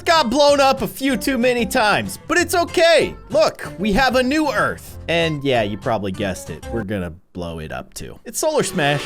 got blown up a few too many times, but it's okay. Look, we have a new Earth. And yeah, you probably guessed it. We're gonna blow it up too. It's Solar Smash.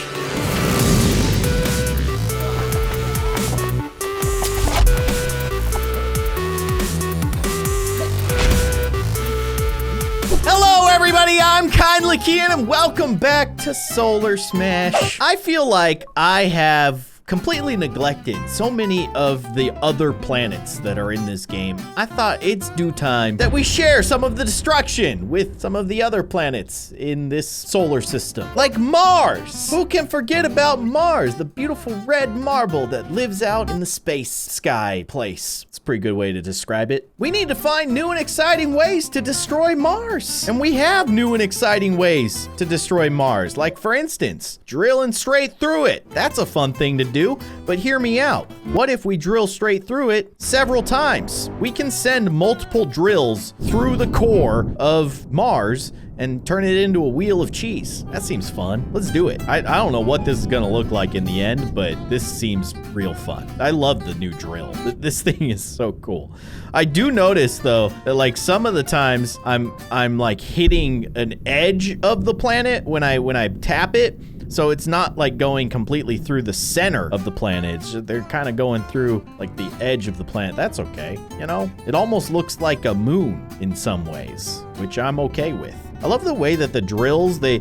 Hello everybody, I'm kindly Keyin and welcome back to Solar Smash. I feel like I have completely neglected so many of the other planets that are in this game. I thought it's due time that we share some of the destruction with some of the other planets in this solar system. Like Mars! Who can forget about Mars, the beautiful red marble that lives out in the space sky place. It's a pretty good way to describe it. We need to find new and exciting ways to destroy Mars. And we have new and exciting ways to destroy Mars. Like for instance, drilling straight through it. That's a fun thing to do. But hear me out. What if we drill straight through it several times? We can send multiple drills through the core of Mars and turn it into a wheel of cheese. That seems fun. Let's do it. I don't know what this is gonna look like in the end, but this seems real fun. I love the new drill. This thing is so cool. I do notice though that like some of the times I'm like hitting an edge of the planet when I tap it. So it's not like going completely through the center of the planet. They're kind of going through like the edge of the planet. That's okay, you know? It almost looks like a moon in some ways, which I'm okay with. I love the way that the drills, they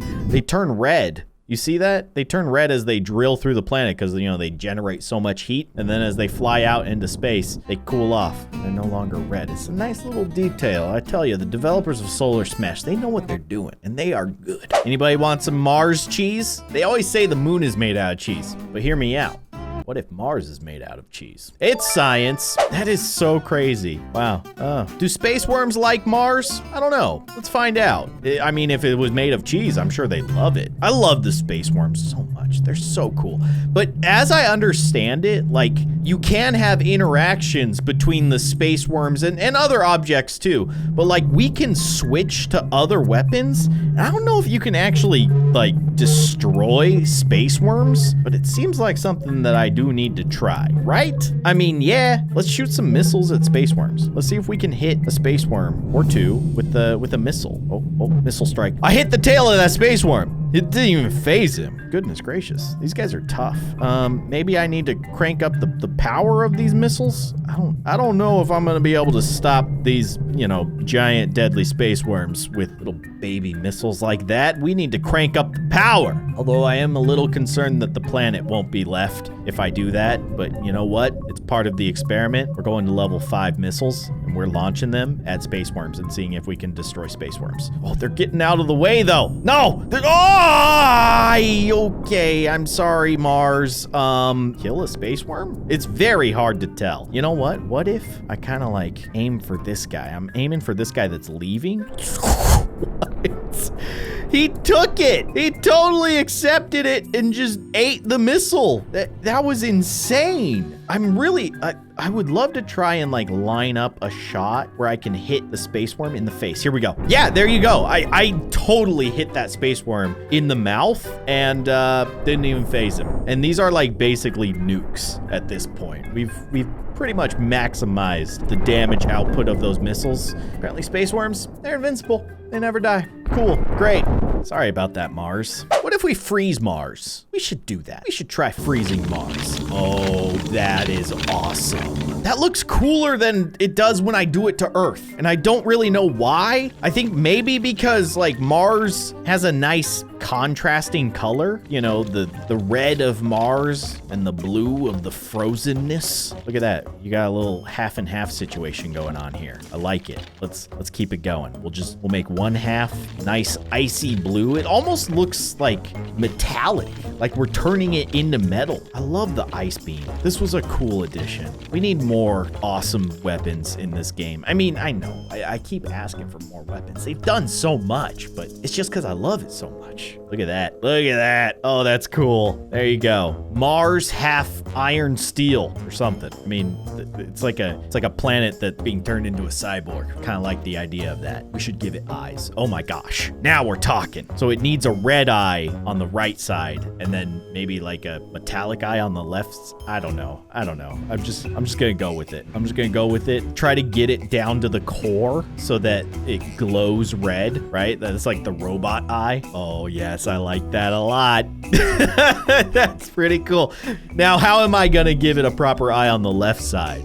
turn red. You see that? They turn red as they drill through the planet because, you know, they generate so much heat. And then as they fly out into space, they cool off. They're no longer red. It's a nice little detail. I tell you, the developers of Solar Smash, they know what they're doing, and they are good. Anybody want some Mars cheese? They always say the moon is made out of cheese, but hear me out. What if Mars is made out of cheese? It's science. That is so crazy. Wow. Do space worms like Mars? I don't know. Let's find out. I mean, if it was made of cheese, I'm sure they'd love it. I love the space worms so much. They're so cool. But as I understand it, like, you can have interactions between the space worms and other objects too. But like, we can switch to other weapons. And I don't know if you can actually like destroy space worms, but it seems like something that I do need to try, right? I mean, yeah, let's shoot some missiles at space worms. Let's see if we can hit a space worm or two with a missile. Oh, missile strike. I hit the tail of that space worm. It didn't even phase him. Goodness gracious. These guys are tough. Maybe I need to crank up the power of these missiles. I don't know if I'm gonna be able to stop these, you know, giant deadly space worms with little baby missiles like that. We need to crank up the power. Although I am a little concerned that the planet won't be left if I do that. But you know what? It's part of the experiment. We're going to level 5 missiles and we're launching them at space worms and seeing if we can destroy space worms. Oh, they're getting out of the way though. No, okay, I'm sorry, Mars. Kill a space worm? It's very hard to tell. You know what? What if I kind of like aim for this guy? I'm aiming for this guy that's leaving. What? He took it. He totally accepted it and just ate the missile. That was insane. I would love to try and like line up a shot where I can hit the space worm in the face. Here we go. Yeah, there you go. I totally hit that space worm in the mouth and didn't even phase him. And these are like basically nukes at this point. We've pretty much maximized the damage output of those missiles. Apparently space worms, they're invincible. They never die. Cool, great. Sorry about that, Mars. What if we freeze Mars? We should do that. We should try freezing Mars. Oh, that is awesome. That looks cooler than it does when I do it to Earth. And I don't really know why. I think maybe because like Mars has a nice contrasting color. You know, the red of Mars and the blue of the frozenness. Look at that. You got a little half and half situation going on here. I like it. Let's keep it going. We'll make one half nice icy blue. It almost looks like metallic, like we're turning it into metal. I love the ice beam. This was a cool addition. We need more awesome weapons in this game. I mean, I know I keep asking for more weapons. They've done so much, but it's just because I love it so much. Look at that. Look at that. Oh, that's cool. There you go. Mars half iron steel or something. I mean, it's like a planet that's being turned into a cyborg. Kind of like the idea of that. We should give it eyes. Oh my gosh. Now we're talking. So it needs a red eye on the right side and then maybe like a metallic eye on the left. I don't know. I'm just gonna go with it. Try to get it down to the core so that it glows red, right? That's like the robot eye. Oh yes, I like that a lot. That's pretty cool. Now, how am I gonna give it a proper eye on the left side?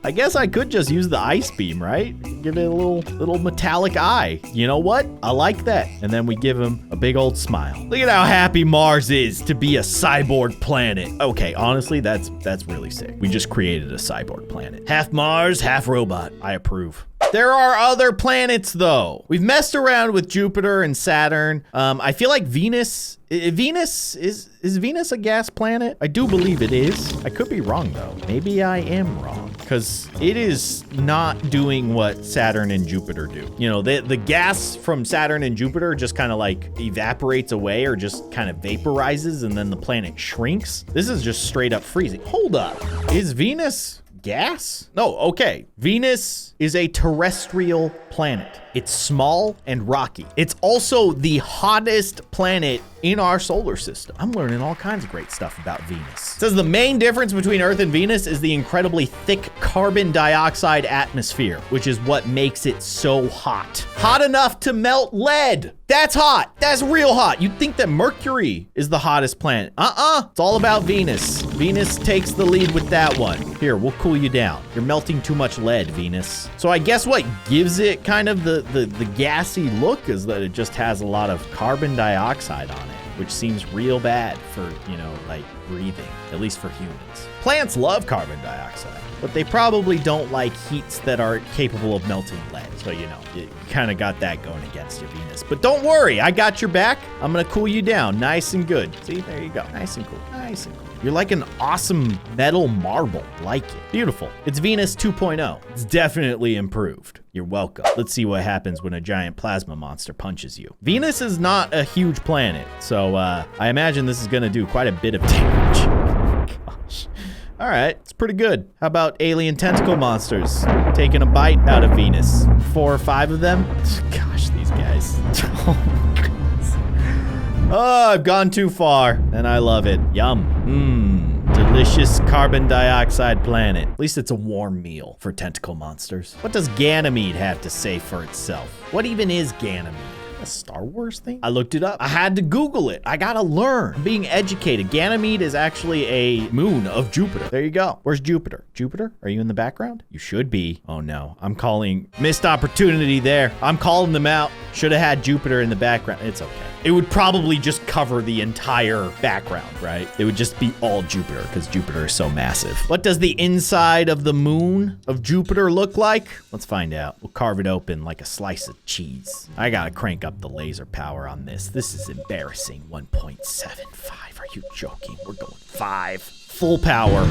I guess I could just use the ice beam, right? Give it a little metallic eye. You know what? I like that. And then we give him a big old smile. Look at how happy Mars is to be a cyborg planet. Okay, honestly, that's really sick. We just created a cyborg planet. Half Mars, half robot. I approve. There are other planets, though. We've messed around with Jupiter and Saturn. I feel like Venus... is Venus a gas planet? I do believe it is. I could be wrong, though. Maybe I am wrong, because it is not doing what Saturn and Jupiter do. You know, the gas from Saturn and Jupiter just kind of like evaporates away or just kind of vaporizes, and then the planet shrinks. This is just straight up freezing. Hold up. Is Venus... gas? No, okay. Venus is a terrestrial planet. It's small and rocky. It's also the hottest planet in our solar system. I'm learning all kinds of great stuff about Venus. It says the main difference between Earth and Venus is the incredibly thick carbon dioxide atmosphere, which is what makes it so hot. Hot enough to melt lead. That's hot. That's real hot. You'd think that Mercury is the hottest planet. It's all about Venus. Venus takes the lead with that one. Here, we'll cool you down. You're melting too much lead, Venus. So I guess what gives it kind of the gassy look is that it just has a lot of carbon dioxide on it, which seems real bad for, you know, like breathing, at least for humans. Plants love carbon dioxide, but they probably don't like heats that are capable of melting lead. So, you know, you kind of got that going against you, Venus. But don't worry, I got your back. I'm going to cool you down nice and good. See, there you go. Nice and cool. Nice and cool. You're like an awesome metal marble. Like it. Beautiful. It's Venus 2.0. It's definitely improved. You're welcome. Let's see what happens when a giant plasma monster punches you. Venus is not a huge planet, so I imagine this is going to do quite a bit of damage. Gosh. All right, it's pretty good. How about alien tentacle monsters taking a bite out of Venus? 4 or 5 of them? Gosh, these guys. Oh, I've gone too far, and I love it. Yum. Delicious carbon dioxide planet. At least it's a warm meal for tentacle monsters. What does Ganymede have to say for itself? What even is Ganymede? A Star Wars thing? I looked it up. I had to Google it. I gotta learn. I'm being educated. Ganymede is actually a moon of Jupiter. There you go. Where's Jupiter? Jupiter? Are you in the background? You should be. Oh no. I'm calling missed opportunity there. I'm calling them out. Should have had Jupiter in the background. It's okay. It would probably just cover the entire background, right? It would just be all Jupiter because Jupiter is so massive. What does the inside of the moon of Jupiter look like? Let's find out. We'll carve it open like a slice of cheese. I gotta crank up the laser power on this. This is embarrassing. 1.75. Are you joking? We're going 5. Full power.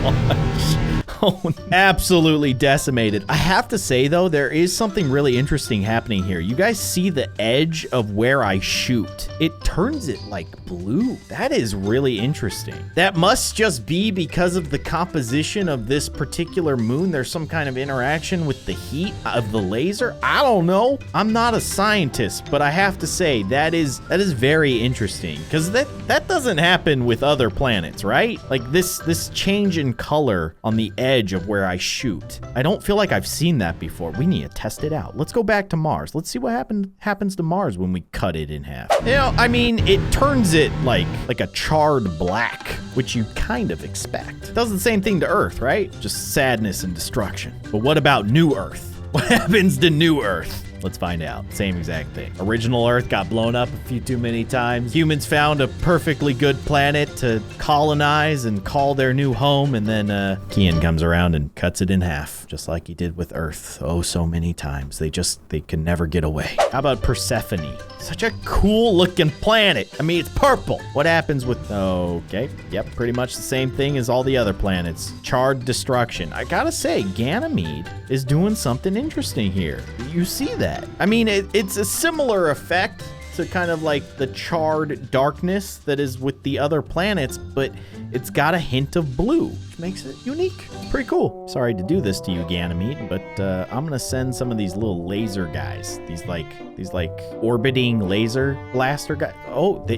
Oh my gosh. Oh, absolutely decimated. I have to say, though, there is something really interesting happening here. You guys see the edge of where I shoot. It turns it like blue. That is really interesting. That must just be because of the composition of this particular moon. There's some kind of interaction with the heat of the laser. I don't know. I'm not a scientist, but I have to say that is very interesting because that doesn't happen with other planets, right? Like this change in color on the edge of where I shoot. I don't feel like I've seen that before. We need to test it out. Let's go back to Mars. Let's see what happens to Mars when we cut it in half. You know, I mean, it turns it like a charred black, which you kind of expect. It does the same thing to Earth, right? Just sadness and destruction. But what about New Earth? What happens to New Earth? Let's find out. Same exact thing. Original Earth got blown up a few too many times. Humans found a perfectly good planet to colonize and call their new home, and then Keyin comes around and cuts it in half, just like he did with Earth. Oh, so many times. They can never get away. How about Persephone? Such a cool looking planet. I mean, it's purple. What happens with... Okay. Yep, pretty much the same thing as all the other planets. Charred destruction. I gotta say, Ganymede is doing something interesting here. You see that? I mean, it's a similar effect to kind of like the charred darkness that is with the other planets, but it's got a hint of blue, which makes it unique. Pretty cool. Sorry to do this to you, Ganymede, but I'm gonna send some of these little laser guys. These like orbiting laser blaster guys. Oh, they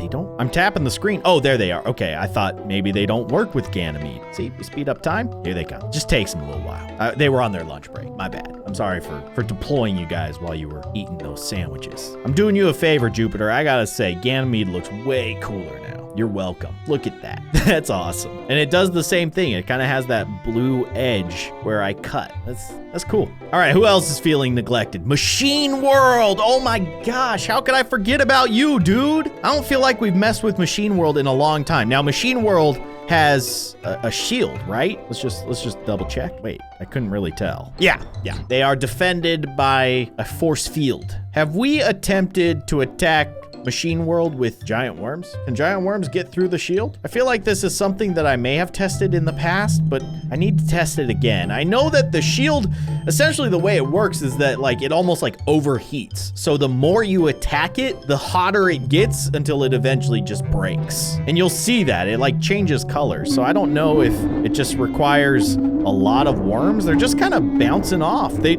don't. I'm tapping the screen. Oh, there they are. Okay, I thought maybe they don't work with Ganymede. See, we speed up time. Here they come. Just takes them a little while. They were on their lunch break. My bad. I'm sorry for deploying you guys while you were eating those sandwiches. I'm doing you a favor, Jupiter. I gotta say, Ganymede looks way cooler now. You're welcome. Look at that. That's awesome. And it does the same thing. It kind of has that blue edge where I cut. That's cool. All right, who else is feeling neglected? Machine World. Oh my gosh, how could I forget about you, dude? I don't feel like we've messed with Machine World in a long time. Now, Machine World has a shield, right? Let's just double check. Wait, I couldn't really tell. Yeah. They are defended by a force field. Have we attempted to attack Machine World with giant worms? Can giant worms get through the shield? I feel like this is something that I may have tested in the past, but I need to test it again. I know that the shield, essentially the way it works is that like it almost like overheats. So the more you attack it, the hotter it gets until it eventually just breaks. And you'll see that it like changes colors. So I don't know if it just requires a lot of worms. They're just kind of bouncing off. They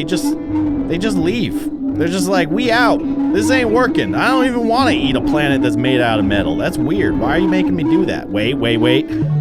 just leave. They're just like, we out. This ain't working. I don't even want to eat a planet that's made out of metal. That's weird. Why are you making me do that? Wait.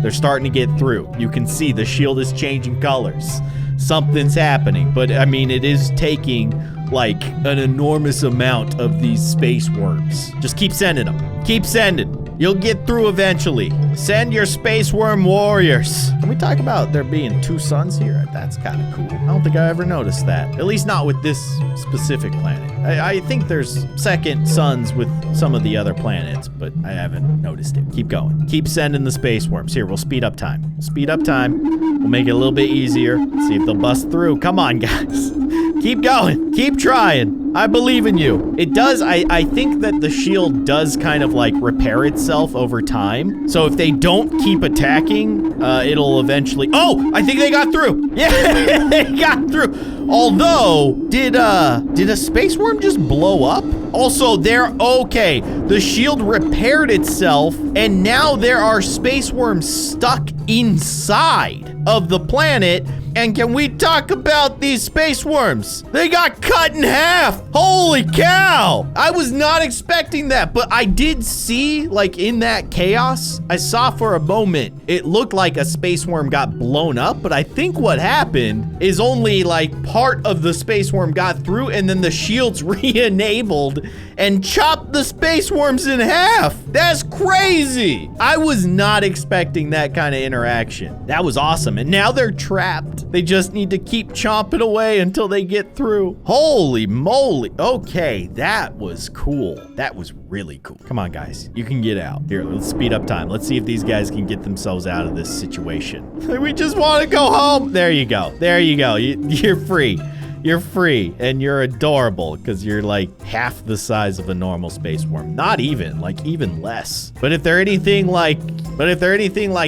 They're starting to get through. You can see the shield is changing colors. Something's happening. But, I mean, it is taking, like, an enormous amount of these space worms. Just keep sending them. Keep sending. You'll get through eventually. Send your space worm warriors. Can we talk about there being 2 suns here? That's kind of cool. I don't think I ever noticed that. At least not with this specific planet. I think there's second suns with some of the other planets, but I haven't noticed it. Keep going. Keep sending the space worms. Here, we'll speed up time. Speed up time. We'll make it a little bit easier. See if they'll bust through. Come on, guys. Keep going. Keep trying. I believe in you. It does, I think that the shield does kind of like repair itself over time. So if they don't keep attacking, it'll eventually, oh, I think they got through. Yeah, they got through. Although, did a space worm just blow up? Also, okay. The shield repaired itself, and now there are space worms stuck inside of the planet. And can we talk about these space worms? They got cut in half. Holy cow. I was not expecting that, but I did see, like, in that chaos, I saw for a moment, it looked like a space worm got blown up, but I think what happened is only, like, part of the space worm got through, and then the shields re-enabled and chopped the space worms in half. That's crazy. I was not expecting that kind of interaction. That was awesome, and now they're trapped. They just need to keep chomping away until they get through. Holy moly. Okay, that was cool. That was really cool. Come on, guys. You can get out. Here, let's speed up time. Let's see if these guys can get themselves out of this situation. We just want to go home. There you go. There you go. You're free. You're free, and you're adorable because you're like half the size of a normal space worm. Not even, like even less. But if they're anything like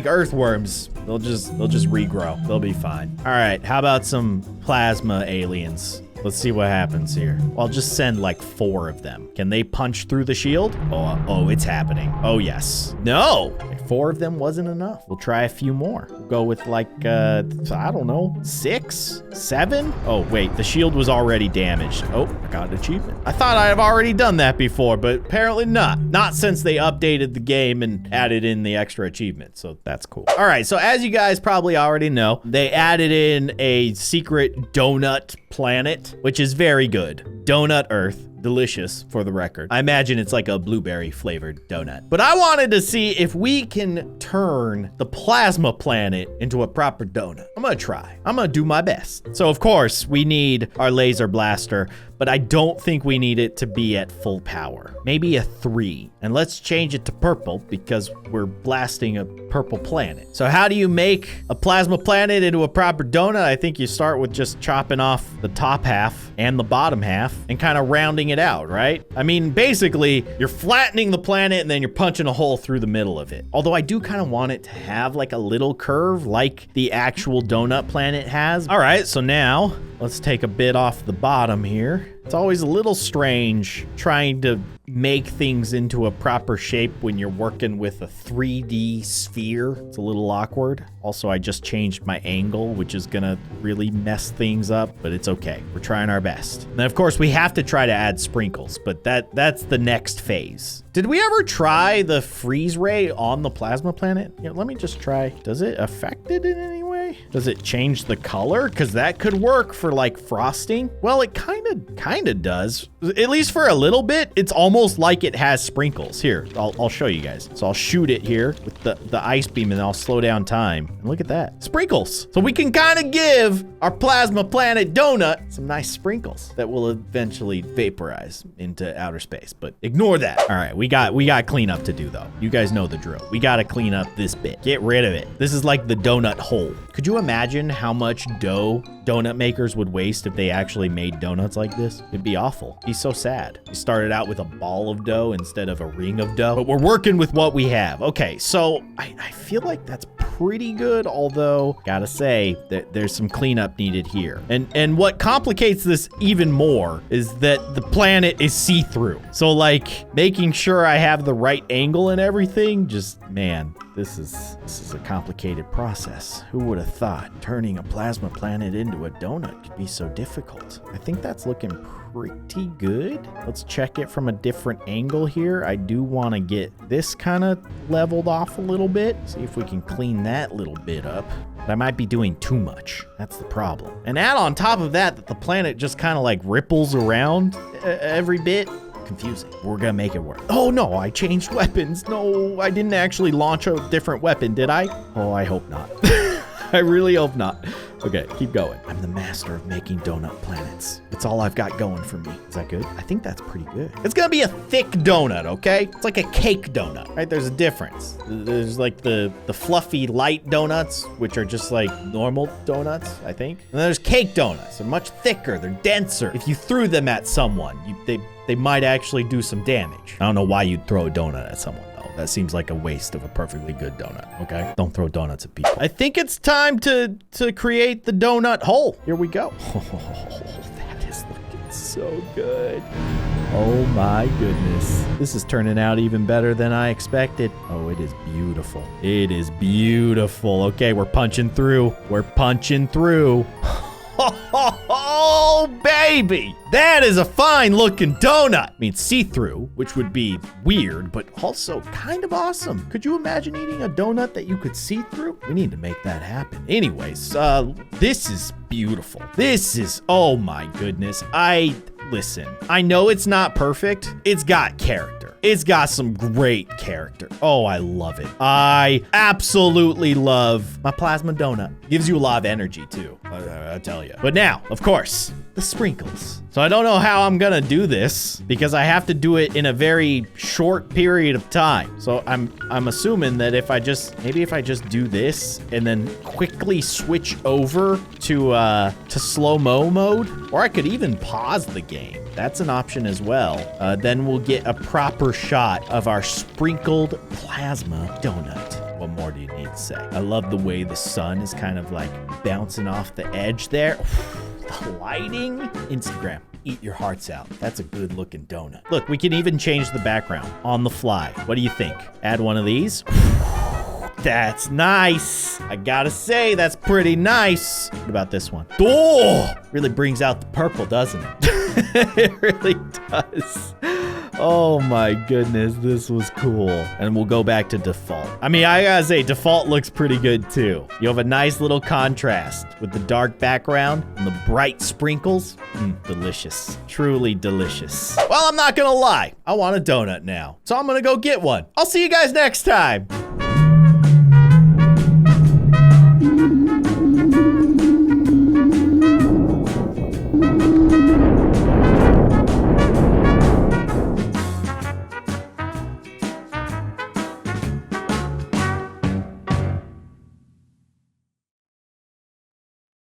earthworms, they'll just regrow. They'll be fine. All right, how about some plasma aliens? Let's see what happens here. I'll just send like 4 of them. Can they punch through the shield? Oh, it's happening. Oh, yes. No. 4 of them wasn't enough. We'll try a few more. We'll go with like, I don't know, 6, 7? Oh, wait, the shield was already damaged. Oh, I got an achievement. I thought I'd have already done that before, but apparently not. Not since they updated the game and added in the extra achievement, so that's cool. All right, so as you guys probably already know, they added in a secret donut planet, which is very good. Donut Earth. Delicious, for the record. I imagine it's like a blueberry flavored donut. But I wanted to see if we can turn the plasma planet into a proper donut. I'm gonna try. I'm gonna do my best. So of course, we need our laser blaster, but I don't think we need it to be at full power. Maybe a 3. And let's change it to purple because we're blasting a purple planet. So how do you make a plasma planet into a proper donut? I think you start with just chopping off the top half and the bottom half and kind of rounding it out, right? I mean, basically, you're flattening the planet and then you're punching a hole through the middle of it. Although I do kind of want it to have like a little curve like the actual donut planet has. All right, so now Let's take a bit off the bottom here. It's always a little strange trying to make things into a proper shape when you're working with a 3D sphere. It's a little awkward. Also, I just changed my angle, which is gonna really mess things up, but it's okay. We're trying our best. And of course, we have to try to add sprinkles, but that's the next phase. Did we ever try the freeze ray on the plasma planet? Yeah, let me just try. Does it affect it in any way? Does it change the color? Because that could work for like frosting. Well, it kind of does. At least for a little bit. It's almost like it has sprinkles. Here, I'll show you guys. So I'll shoot it here with the ice beam and I'll slow down time. And look at that. Sprinkles. So we can kind of give our plasma planet donut some nice sprinkles that will eventually vaporize into outer space. But ignore that. All right, we got cleanup to do though. You guys know the drill. We got to clean up this bit. Get rid of it. This is like the donut hole. Could you imagine how much dough donut makers would waste if they actually made donuts like this? It'd be awful. It'd be so sad. We started out with a ball of dough instead of a ring of dough, but we're working with what we have. Okay, so I feel like that's pretty good, although gotta say that there's some cleanup needed here. And what complicates this even more is that the planet is see-through. So like making sure I have the right angle and everything, just man, this is a complicated process. Who would have thought turning a plasma planet into a donut could be so difficult? I think that's looking pretty good. Let's check it from a different angle here. I do want to get this kind of leveled off a little bit. See if we can clean that little bit up. But I might be doing too much. That's the problem. And add on top of that the planet just kind of like ripples around every bit. Confusing. We're gonna make it work. Oh no, I changed weapons. No, I didn't actually launch a different weapon, did I? Oh, I hope not. I really hope not. Okay, keep going. I'm the master of making donut planets. It's all I've got going for me. Is that good? I think that's pretty good. It's gonna be a thick donut, okay? It's like a cake donut, right? There's a difference. There's like the fluffy light donuts, which are just like normal donuts, I think. And there's cake donuts. They're much thicker. They're denser. If you threw them at someone, they might actually do some damage. I don't know why you'd throw a donut at someone. That seems like a waste of a perfectly good donut, okay? Don't throw donuts at people. I think it's time to create the donut hole. Here we go. Oh, that is looking so good. Oh my goodness. This is turning out even better than I expected. Oh, it is beautiful. It is beautiful. Okay, we're punching through. We're punching through. Oh, baby. That is a fine looking donut. I mean, see-through, which would be weird, but also kind of awesome. Could you imagine eating a donut that you could see through? We need to make that happen. Anyways, this is beautiful. This is, oh my goodness. Listen, I know it's not perfect. It's got character. It's got some great character. Oh, I love it. I absolutely love my plasma donut. Gives you a lot of energy too, I tell you. But now, of course, the sprinkles. So I don't know how I'm gonna do this because I have to do it in a very short period of time. So I'm assuming that if I just do this and then quickly switch over to slow-mo mode, or I could even pause the game. That's an option as well. Then we'll get a proper shot of our sprinkled plasma donut. What more do you need to say? I love the way the sun is kind of like bouncing off the edge there. The lighting. Instagram, eat your hearts out. That's a good looking donut. Look, we can even change the background on the fly. What do you think? Add one of these. That's nice. I gotta say, that's pretty nice. What about this one? Oh, really brings out the purple, doesn't it? It really does. Oh my goodness, this was cool. And we'll go back to default. I mean, I gotta say, default looks pretty good too. You have a nice little contrast with the dark background and the bright sprinkles. Delicious. Truly delicious. Well, I'm not gonna lie. I want a donut now. So I'm gonna go get one. I'll see you guys next time.